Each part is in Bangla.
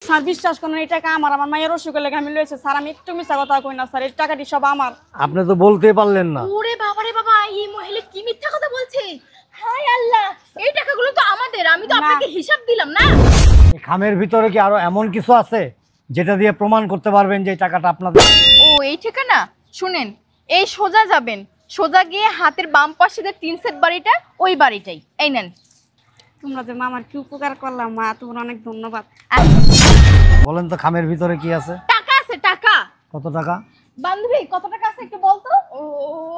স্যার বিশ্বাস করেন এই টাকা আমার আমার মায়ের অসুখের লেগে আমি লইছি স্যার। আমি একটু মিথ্যা কথা কই না স্যার, এই টাকাটি সব আমার। আপনি তো বলতেই পারলেন না। ওরে বাবা রে বাবা, এই মহিলা কি মিথ্যা কথা বলছে! হায় আল্লাহ, এই টাকাগুলো তো আমাদের, আমি তো আপনাকে হিসাব দিলাম না। এই খামের ভিতরে কি আরো এমন কিছু আছে যেটা দিয়ে প্রমাণ করতে পারবেন যে এই টাকাটা আপনাদের? ও এই ঠিকানা শুনেন, এই সোজা যাবেন, সোজা গিয়ে হাতের বাম পাশে যে টিন সেট বাড়িটা, ওই বাড়িটাই। এই নেন। তোমরা যে মা আমার কি উপকার করলাম মা, তোমার অনেক ধন্যবাদ। বলেন তো খামের ভিতরে কি আছে? টাকা আছে, টাকা। কত টাকা? বান্ধবী কত টাকা আছে একটু বলতো।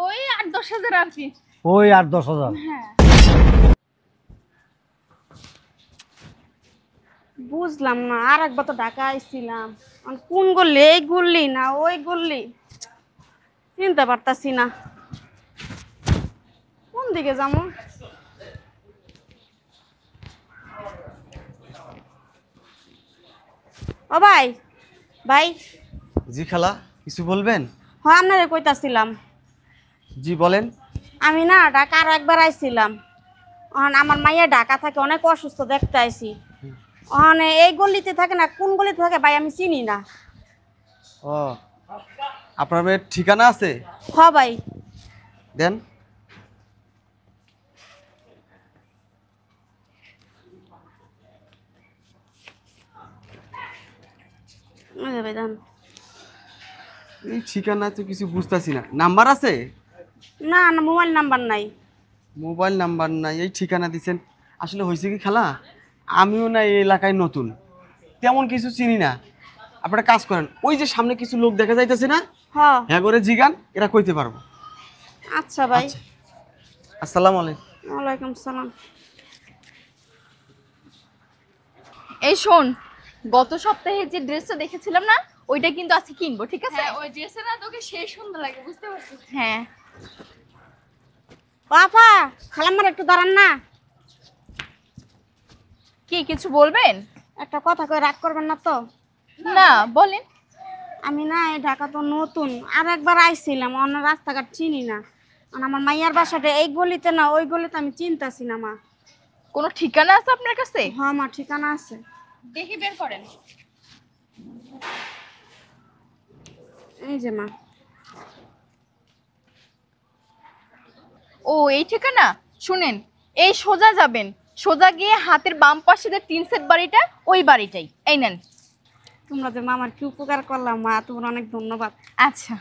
ওই 8-10 হাজার আর কি। ওই 8-10 হাজার। হ্যাঁ বুঝলাম না, আর একবার তো ঢাকা আইছিলাম, কোন গল্লি, এই গল্লি না ওই গল্লি চিনতে পারতাছি না, কোন দিকে যাবো। ও ভাই, ভাই। জি খালা, কিছু বলবেন? হ্যাঁ আপনারে কইতাছিলাম, জি বলেন। আমি না ঢাকা আর একবার আইছিলাম, আমার মাইয়া ঢাকা থাকে, অনেক অসুস্থ দেখতে আইছি। এই গলিতে থাকে না, কোন গলিতে থাকে ভাই আমি চিনি না। ও, আপনার মেয়ের ঠিকানা আছে? হ ভাই। দেন। ভাই দান। এই ঠিকানা তো কিছু বুঝতেছি না। নাম্বার আছে? না না, মোবাইল নাম্বার নাই। মোবাইল নাম্বার নাই, এই ঠিকানা দিচ্ছেন। আসলে হয়েছে কি খালা, আমিও না এই এলাকায় নতুন, তেমন কিছু চিনি না। আপনারা কাজ করেন, ওই যে সামনে কিছু লোক দেখা যাইতেছে না, হ্যাঁ হ্যাঁ করে জিগান, এরা কইতে পারবো। আচ্ছা ভাই। আসসালামু আলাইকুম। ওয়ালাইকুম সালাম। এই শোন, গত সপ্তাহে যে ড্রেসটা দেখেছিলাম না, ওইটা কিন্তু আজকে কিনবো, ঠিক আছে? ওই ড্রেসে না তোকে সেই সুন্দর লাগে, বুঝতে পারছিস? হ্যাঁ। বাবা খালাম্মার একটু দাঁড়ান না, কি কিছু বলবেন? একটা কথা কই রাগ করবেন না তো? না বলেন। আমি না এই ঢাকা তো নতুন, আর একবার আইছিলাম, অন্য রাস্তাঘাট চিনি না। আর আমার মাইয়ার বাসাটা এই গলিতে না ওই গলিতে, আমি চিনতাছি না মা। কোনো ঠিকানা আছে আপনার কাছে? হ্যাঁ মা, ঠিকানা আছে। দেখি বের করেন। এই যে মা। ও এই ঠিকানা শুনেন, এই সোজা যাবেন, সোজা গিয়ে হাতের বাম পাশে যে টিন সেট বাড়িটা, ওই বাড়িটাই। এই নেন। তোমরা যে মা আমার কি উপকার করলাম মা, তোমার অনেক ধন্যবাদ। আচ্ছা।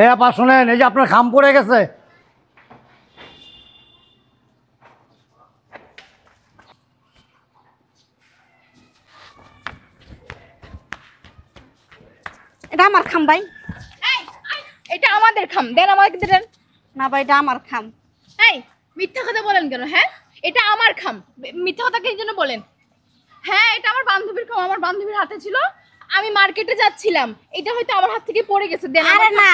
এ আপা শোনেন, এই যে আপনার খাম পড়ে গেছে। এটা আমার খাম ভাই। এই, এটা আমাদের খাম, দেন আমাকে দেন। না ভাই, এটা আমার খাম। এই মিথ্যা কথা বলেন কেন? হ্যাঁ এটা আমার খাম, মিথ্যা কথা কি জন্য বলেন? হ্যাঁ এটা আমার বান্ধবীর খাম, আমার বান্ধবীর হাতে ছিল, আমি মার্কেটে যাচ্ছিলাম, এটা হয়তো আমার হাত থেকে পড়ে গেছে। দেন আরে না,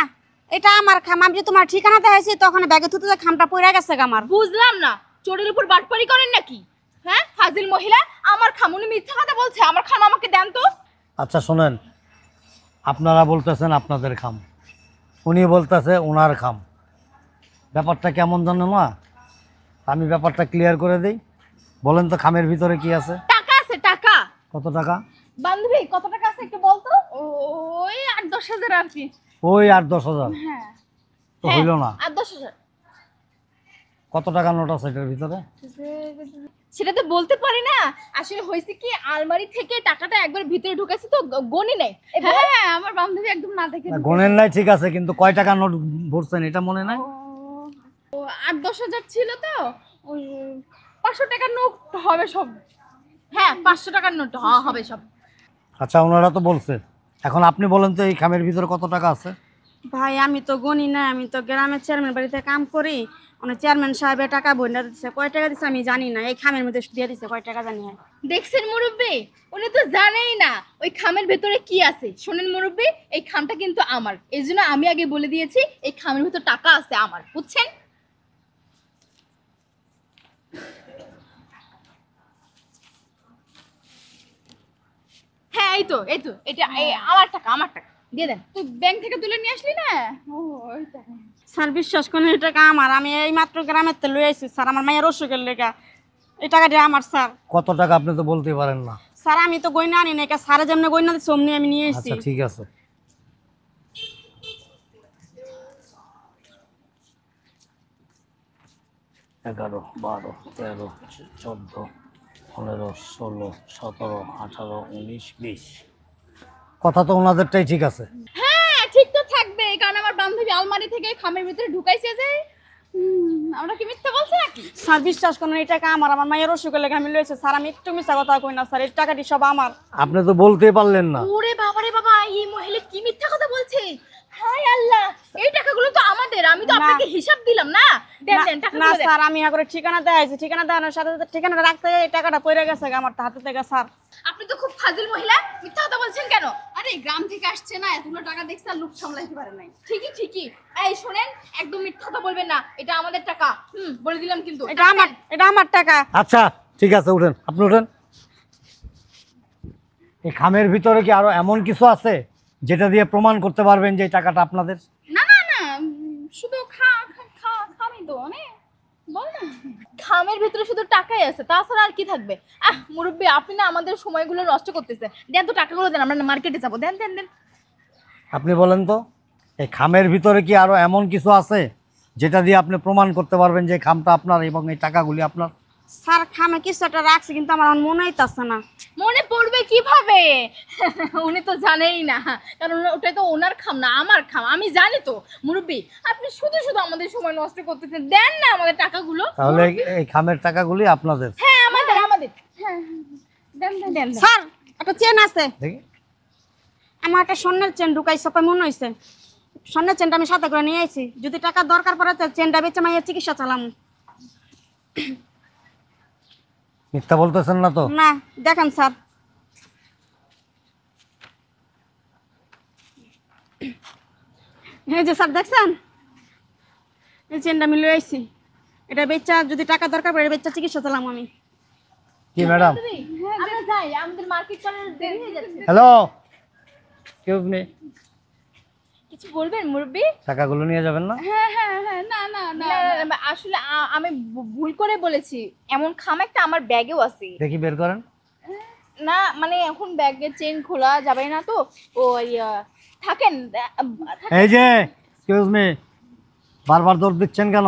এটা আমার খাম। আমি যে তোমার ঠিকানাতে আইছি তখন ব্যাগে থুতে যে খামটা পড়ে গেছে আমার। বুঝলাম না, চোরের উপর বাটপারি করেন নাকি? হ্যাঁ ফাজিল মহিলা, আমার খাম, উনি মিথ্যা কথা বলছে, আমার খাম আমাকে দেন তো। আচ্ছা শোনেন, আপনারা বলতেছেন আপনাদের খাম, উনি বলতেছে ওনার খাম। ব্যাপারটা কেমন জানো না? আমি ব্যাপারটা ক্লিয়ার করে দিই। বলেন তো খামের ভিতরে কি আছে? টাকা আছে, টাকা। কত টাকা? বান্ধবী কত টাকা আছে একটু বলতো। ওই 8-10 হাজার আর কি। ওই 8-10 হাজার। হ্যাঁ তো হইল না। 8-10 হাজার। কত টাকা নোট আছে এটার ভিতরে? সেটা তো বলতে পারি না, আসলে হয়েছে কি, আলমারি থেকে টাকাটা একবার ভিতরে ঢুকেছে তো গনি নাই। হ্যাঁ আমার বান্ধবী একদম না দেখে না, গোনেন নাই ঠিক আছে, কিন্তু কয় টাকা নোট ভরছেন এটা মনে নাই? 8-10 হাজার ছিল তো, ওই 500 টাকার নোট হবে সব। হ্যাঁ 500 টাকার নোট হবে সব। আচ্ছা ওনারা তো বলছে, এখন আপনি বলেন তো এই খামের ভিতরে কত টাকা আছে? ভাই আমি তো গনি না, আমি তো গ্রামের চেয়ারম্যান বাড়িতে কাম করি। মানে চেয়ারম্যান সাহেবের টাকা বন্যা দিচ্ছে, কয় টাকা দিচ্ছে আমি জানি না। এই খামের মধ্যে দিয়ে দিচ্ছে, কয় টাকা জানি। হয় দেখছেন মুরব্বী, উনি তো জানেই না ওই খামের ভেতরে কি আছে। শোনেন মুরব্বী, এই খামটা কিন্তু আমার, এই জন্য আমি আগে বলে দিয়েছি এই খামের ভেতর টাকা আছে আমার, বুঝছেন? হ্যাঁ এই তো এটা আমার টাকা, আমার টাকা দিয়ে দেন। তুই ব্যাংক থেকে তুলে নিয়ে আসলি না? ও ওই টাকা স্যার বিশ্বাস করেন এই টাকা আমার, আমি এই মাত্র গ্রামের তে লই আইছি স্যার, আমার মায়ের অসুখের লেগা এই টাকাটা আমার স্যার। কত টাকা আপনি তো বলতে পারেন না। স্যার আমি তো গয়না আনি না, স্যারে যেমনি গয়না দিচ্ছে অমনি আমি নিয়ে এসেছি। আচ্ছা ঠিক আছে। এগারো, 12, 13, 14, 15, 16, 17, 18, 19, 20। কথা তো ওনাদেরটাই ঠিক আছে। হ্যাঁ ঠিক তো থাকবে, কারণ আমার বান্ধবী আলমারি থেকে খামের ভিতরে ঢুকাইছে যে আমরা কি মিথ্যা বলছি নাকি? স্যার বিশ্বাস করেন এই টাকা আমার, আমার মায়ের অসুখের লেগে আমি লইছি স্যার, আমি একটু মিথ্যা কথা কই না স্যার, এই টাকাটি সব আমার। আপনি তো বলতেই পারলেন না। ওরে বাবা রে বাবা, এই মহিলা কি মিথ্যা কথা বলছে! হায় আল্লাহ, এই টাকাগুলো তো আমাদের, আমি তো না। আপনাকে হিসাব দিলাম না। দেন দেন না টাকাগুলো দেন। স্যার, আমি করে ঠিকানা দেখাইছি, ঠিকানা দেওয়ানোর সাথে সাথে ঠিকানাটা রাখতে এই টাকাটা পড়ে গেছে আমার হাতে থেকে স্যার। আপনি তো খুব ফাজিল মহিলা, মিথ্যা কথা বলছেন কেন? আরে গ্রাম থেকে আসছে না, এতগুলো টাকা দেখছে আর লোক সামলাইতে পারে নাই। ঠিকই ঠিকই। এই শুনেন, একদম মিথ্যা কথা বলবেন না, এটা আমাদের টাকা। বলে দিলাম কিন্তু। এটা আমার টাকা। আচ্ছা ঠিক আছে, উঠেন, আপনি উঠেন। এই খামের ভিতরে কি আরো এমন কিছু আছে যেটা দিয়ে প্রমাণ করতে পারবেন যে এই টাকাটা আপনাদের? না না না, শুধু খামি তো মানে বল না। খামের ভিতরে শুধু টাকাই আছে, তাছাড়া আর কি থাকবে? মুরব্বী, আপনি না আমাদের সময়গুলো নষ্ট করতেছে। দেন তো টাকাগুলো দেন, আমরা মার্কেটে যাবো। দেন দেন দেন। আপনি বলেন তো, এই খামের ভিতরে কি আরো এমন কিছু আছে যেটা দিয়ে আপনি প্রমাণ করতে পারবেন যে এই খামটা আপনার এবং এই টাকাগুলি আপনার? স্যার খামে কিছু একটা রাখছি কিন্তু আমার মনে হইতাছে না। মনে পড়বে কিভাবে? উনি তো জানেই না, কারণ ওটাই তো ওনার খাম না, আমার খাম। আমি জানি তো মুরব্বী, আপনি শুধু শুধু আমাদের সময় নষ্ট করতেছেন। দেন না আমাদের টাকাগুলো। তাহলে এই খামের টাকাগুলি আপনাদের? হ্যাঁ আমাদের আমাদের। হ্যাঁ দেন দেন দেন। স্যার একটা চেন আছে, দেখি। আমার একটা স্বর্ণের চেন ঢুকাই সবাই মনে হয়েছে, স্বর্ণের চেনটা আমি সাথে করে নিয়ে আইছি, যদি টাকা দরকার পড়ে তো চেনটা বেচে মাইয়ের চিকিৎসা চালাম। মিথ্যা বলতেছেন না তো? না দেখেন স্যার, এই যে স্যার দেখছেন, এই চেনটা আমি লই আইছি, এটা বেচা যদি টাকা দরকার পড়ে বেচা চিকিৎসা চালাম আমি। কি ম্যাডাম? আমরা যাই, আমাদের মার্কেট করার দেরি হয়ে যাচ্ছে। হ্যালো, এক্সকিউজ মি, কিছু বলবেন মুরব্বী? টাকাগুলো নিয়ে যাবেন না? হ্যাঁ হ্যাঁ হ্যাঁ, না না না, না, আসলে আমি ভুল করে বলেছি। এমন খাম একটা আমার ব্যাগেও আছে। দেখি বের করেন। না মানে এখন ব্যাগের চেন খোলা যাবে না তো, ওই থাকেন। এই যে এক্সকিউজ মি, বারবার দৌড় দিচ্ছেন কেন?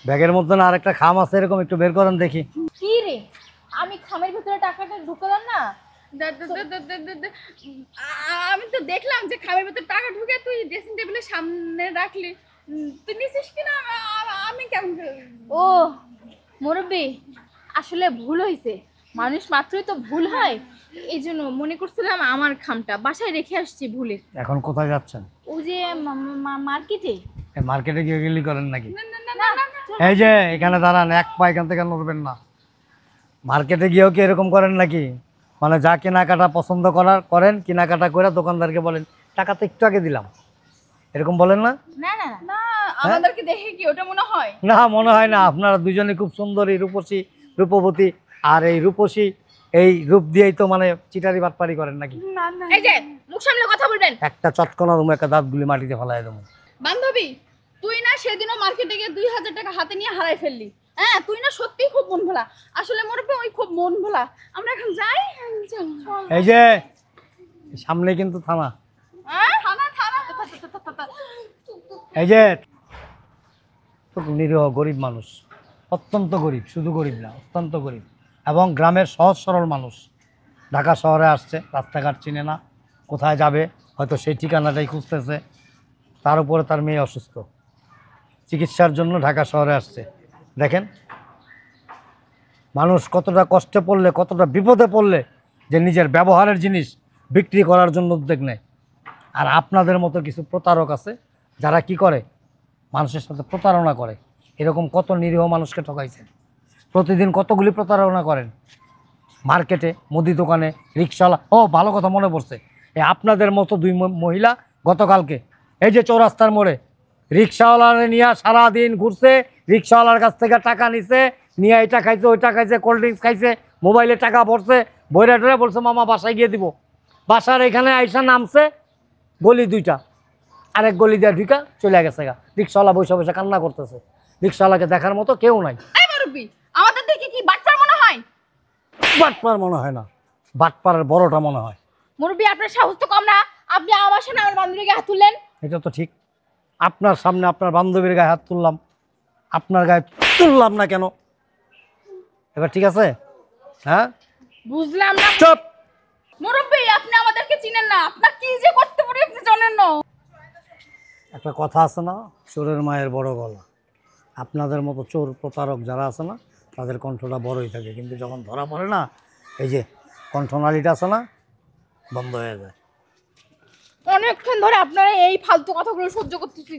ব্যাগের মধ্যে না আরেকটা খাম আছে, এরকম একটু বের করেন দেখি। কি রে, আমি খামের ভিতরে টাকাটা ঢুকালাম না? আমি তো দেখলাম যে খামের ভিতরে টাকা ঢুকে তুই ড্রেসিং টেবিলের সামনে রাখলি, তুই নিছিস কিনা আমি কেমন করে? ও মুরব্বী, আসলে ভুল হয়েছে, মানুষ মাত্রই তো ভুল হয়। এই জন্য মনে করছিলাম আমার খামটা বাসায় রেখে আসছি ভুলে। এখন কোথায় যাচ্ছেন? ও যে মার্কেটে। এই মার্কেটে গিয়ে গেলি করেন নাকি? না না না না, এই যে এখানে দাঁড়ান, এক পা এখান থেকে নড়বেন না। মার্কেটে গিয়েও কি এরকম করেন নাকি? মানে যা কেনাকাটা পছন্দ করেন, কেনাকাটা করে দোকানদারকে বলেন টাকা তো একটু আগে দিলাম, এরকম বলেন না? না না না আমাদেরকে দেখে কি ওটা মনে হয়? না মনে হয় না। আপনারা দুজনে খুব সুন্দরী, রূপসী, রূপবতী, আর এই রূপসী এই রূপ দিয়েই তো মানে চিটারি বাটপারি করেন নাকি? না না এই যে মুখ সামলে কথা বলবেন। একটা চটকনা রুম, একটা দাঁতগুলি মাটিতে ফেলাই দেবো। বান্ধবী, তুই না সেদিনও মার্কেটে গিয়ে 2000 টাকা হাতে নিয়ে হারাই ফেললি। হ্যাঁ তুই না সত্যিই খুব মন ভোলা। আসলে মুরব্বী ওই খুব মন ভোলা। আমরা এখন যাই। চল। এই যে সামনে কিন্তু থানা। থানা থানা। এই যে খুব নিরীহ গরিব মানুষ, অত্যন্ত গরিব, শুধু গরিব না অত্যন্ত গরিব, এবং গ্রামের সহজ সরল মানুষ। ঢাকা শহরে আসছে, রাস্তাঘাট চিনে না, কোথায় যাবে হয়তো সেই ঠিকানাটাই খুঁজতেছে। তার উপরে তার মেয়ে অসুস্থ, চিকিৎসার জন্য ঢাকা শহরে আসছে। দেখেন মানুষ কতটা কষ্টে পড়লে, কতটা বিপদে পড়লে যে নিজের ব্যবহারের জিনিস বিক্রি করার জন্য উদ্যোগ নেয়। আর আপনাদের মতো কিছু প্রতারক আছে যারা কি করে, মানুষের সাথে প্রতারণা করে। এরকম কত নিরীহ মানুষকে ঠকাইছেন, প্রতিদিন কতগুলি প্রতারণা করেন। মার্কেটে, মুদি দোকানে, রিক্সাওয়ালা। ও ভালো কথা মনে পড়ছে, এই আপনাদের মতো দুই মহিলা গতকালকে এই যে চৌরাস্তার মোড়ে রিক্সাওয়ালারে নিয়ে সারাদিন ঘুরছে, রিক্সাওয়ালার কাছ থেকে টাকা নিছে, নিয়ে এটা খাইছে, ওইটা খাইছে, কোল্ড ড্রিঙ্কস খাইছে, মোবাইলে টাকা ভরছে, বইরা টরে বলছে মামা বাসায় গিয়ে দিব। বাসার এখানে আইসা নামছে, গলি দুইটা, আরেক গলি দিয়ে ঢুকা চলে গেছে গা। রিক্সাওয়ালা বসে বসে কান্না করতেছে, রিক্সাওয়ালাকে দেখার মতো কেউ নাই। এই মুরব্বি, আমাদের দেখে কি বাটপার মনে হয়? বাটপার মনে হয় না, বাটপাড়ের বড়টা মনে হয়। মুরব্বি, আপনার সাহস তো কম না, আপনি আমার সামনে আমার বান্ধবীকে হাত তুললেন। এটা তো ঠিক, আপনার সামনে আপনার বান্ধবীর গায়ে হাত তুললাম, আপনার গায়ে তুললাম না কেন? এবার ঠিক আছে? হ্যাঁ, বুঝলাম না চুপ। মুরব্বি, আপনি আমাদেরকে চিনেন না, আপনার কি যে করতে পারি আপনি জানেন না। একটা কথা আছে না, চোরের মায়ের বড় গলা। আপনাদের মতো চোর প্রতারক যারা আছে না, তাদের কণ্ঠটা বড়ই থাকে, কিন্তু যখন ধরা পড়ে না, এই যে কণ্ঠনালীটা আছে না, বন্ধ হয়ে যায়। অনেকক্ষণ ধরে আপনারা এই ফালতু কথাগুলো সহ্য করতেছি।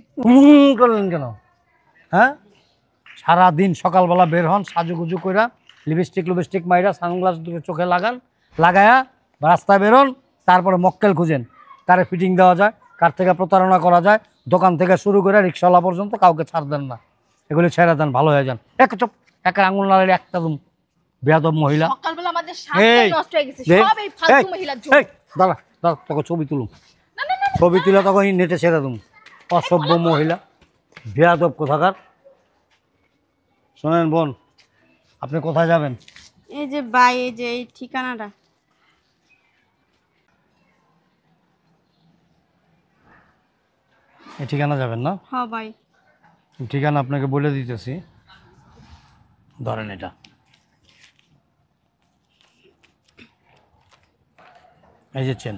করলেন কেন? হ্যাঁ, সারাদিন সকালবেলা বের হন সাজুগুজু কইরা, লিপস্টিক মাইরা, সানগ্লাস দুটো চোখে লাগান, লাগায়া রাস্তায় বেরোন, তারপরে মক্কেল খুঁজেন কারে ফিটিং দেওয়া যায়, কার থেকে প্রতারণা করা যায়, দোকান থেকে শুরু করে রিক্সাওয়ালা পর্যন্ত কাউকে ছাড় দেন না। এগুলি ছেড়ে দেন, ভালো হয়ে যান। এক চুপ, একের আঙুল নাড়ে একটা দুম, বেয়াদব মহিলা। সকালবেলা আমাদের সাতটাই নষ্ট হয়ে গেছে, সব এই ফালতু মহিলার জন্য। দাঁড়া দাঁড়া, তোকে ছবি তুলুম, ছবি তুলে তখন নেটে ছেড়ে দুম। অসভ্য মহিলা, বেয়াদব কোথাকার। শোনেন বোন, আপনি কোথায় যাবেন? এই যে ভাই, এই যে এই ঠিকানাটা। এই ঠিকানা যাবেন না? হ ভাই। ঠিকানা আপনাকে বলে দিতেছি, ধরেন এটা। এই যে চেন,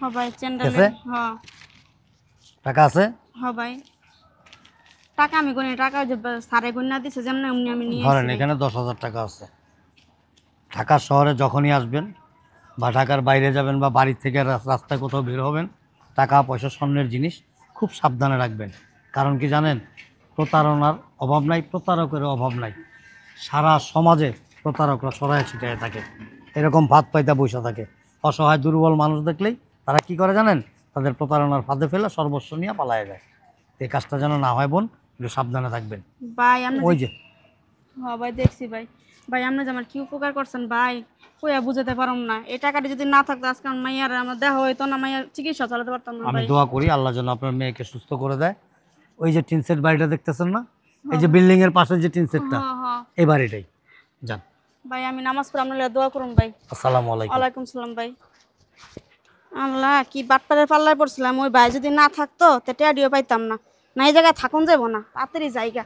হ ভাই, চেনটা আছে? হ। টাকা আছে? হ ভাই, টাকা আমি গুনি, টাকা ওই যে সারে গুন্না দিছে যেমন এমনি আমি নিয়ে ধরেন আসছি। এখানে 10,000 টাকা আছে। ঢাকা শহরে যখনই আসবেন বা ঢাকার বাইরে যাবেন বা বাড়ির থেকে রাস্তায় কোথাও বের হবেন, টাকা পয়সা স্বর্ণের জিনিস খুব সাবধানে রাখবেন। কারণ কি জানেন, প্রতারণার অভাব নাই, প্রতারকের অভাব নাই। সারা সমাজে প্রতারকরা ছড়ায় ছিটায় থাকে, এরকম ভাত পাইতা বসে থাকে। অসহায় দুর্বল মানুষ দেখলেই তারা কি করে জানেন, তাদের প্রতারণার ফাঁদে ফেলে সর্বস্ব নিয়ে পালায় যায়। এই কাজটা যেন না হয় বোন, একটু সাবধানে থাকবেন। ভাই আমি ওই যে হ ভাই, দেখছি ভাই। ভাই আপনি যে আমার কি উপকার করছেন ভাই, কইয়া বুঝাতে পারুম না। এই টাকাটা যদি না থাকতো আজকে আমার মাইয়ার আমার দেখা হইতো না, মাইয়ার চিকিৎসা চালাতে পারতাম না আমি ভাই। দোয়া করি আল্লাহ যেন আপনার মেয়েকে সুস্থ করে দেয়। ওই যে টিনসেট বাড়িটা দেখতেছেন না, এই যে বিল্ডিং এর পাশে যে টিনসেটটা, হ্যাঁ হ্যাঁ এই বাড়িটাই যান। ভাই, আমি নামাজ পড়ে আপনার দোয়া করুন ভাই। আসসালামু আলাইকুম। ওয়ালাইকুম সালাম ভাই। আল্লাহ, কি বাটপাড়ের পাল্লায় পড়ছিলাম। ওই ভাই যদি না থাকতো তো টেডিও পাইতাম না। না এই জায়গায় থাকুন যাবো না, তাড়াতাড়ি জায়গা।